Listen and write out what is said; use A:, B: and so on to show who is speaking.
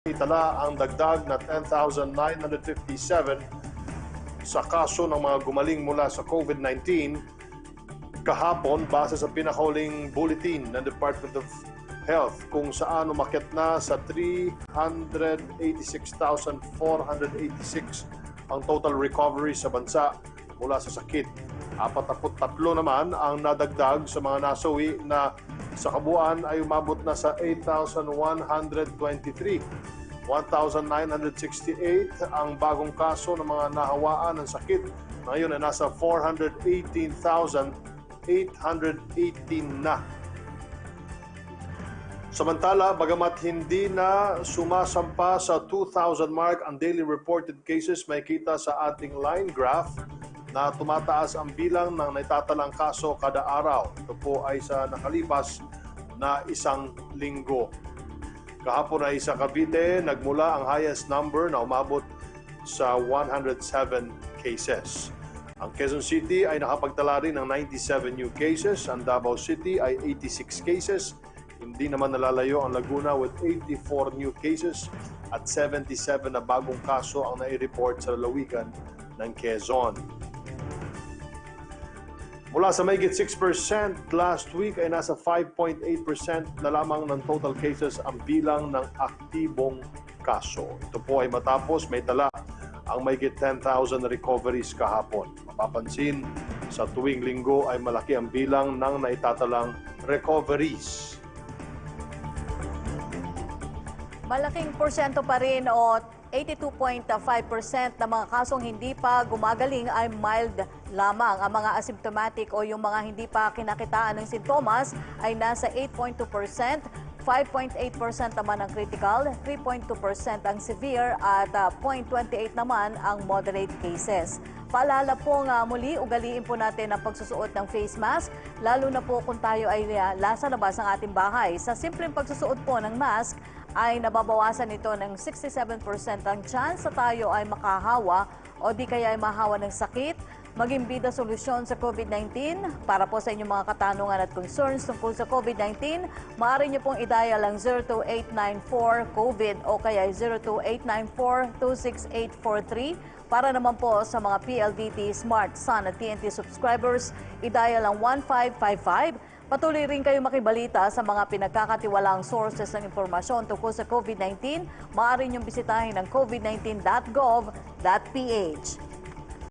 A: Itala ang dagdag na 10,957 sa kaso ng mga gumaling mula sa COVID-19 kahapon base sa pinakahuling bulletin ng Department of Health kung saan umakyat na sa 386,486 ang total recovery sa bansa mula sa sakit. 43 naman ang nadagdag sa mga nasawi na sa kabuuan ay umabot na sa 8,123. 1,968 ang bagong kaso ng mga nahawaan ng sakit. Ngayon ay nasa 418,818 na. Samantala, bagamat hindi na sumasampa sa 2,000 mark ang daily reported cases, may kita sa ating line graph na tumataas ang bilang ng naitatalang kaso kada araw. Ito po ay sa nakalipas na isang linggo. Kahapon ay sa Cavite, nagmula ang highest number na umabot sa 107 cases. Ang Quezon City ay nakapagtala rin ng 97 new cases. Ang Davao City ay 86 cases. Hindi naman nalalayo ang Laguna with 84 new cases at 77 na bagong kaso ang nai-report sa lalawigan ng Quezon. Mula sa mahigit 6% last week ay nasa 5.8% na lamang ng total cases ang bilang ng aktibong kaso. Ito po ay matapos may tala ang mahigit 10,000 recoveries kahapon. Mapapansin, sa tuwing linggo ay malaki ang bilang ng naitatalang recoveries.
B: Malaking porsyento pa rin o 82.5% ng mga kasong hindi pa gumagaling ay mild lamang. Ang mga asymptomatic o yung mga hindi pa kinakitaan ng sintomas ay nasa 8.2%, 5.8% naman ang critical, 3.2% ang severe at 0.28 naman ang moderate cases. Paalala po nga muli, ugaliin po natin ang pagsusuot ng face mask, lalo na po kung tayo ay nasa labas ng ating bahay. Sa simpleng pagsusuot po ng mask, ay nababawasan ito ng 67% ang chance sa tayo ay makahawa o di kaya ay mahawa ng sakit. Maging bida solusyon sa COVID-19. Para po sa inyong mga katanungan at concerns tungkol sa COVID-19, maaari niyo pong i-dial ang 02894-COVID o kaya 02894-26843. Para naman po sa mga PLDT, Smart, Sun at TNT subscribers, i-dial ang 1555. Patuloy rin kayo makibalita sa mga pinagkakatiwalaang sources ng impormasyon tungkol sa COVID-19. Maaari niyong bisitahin ang covid19.gov.ph.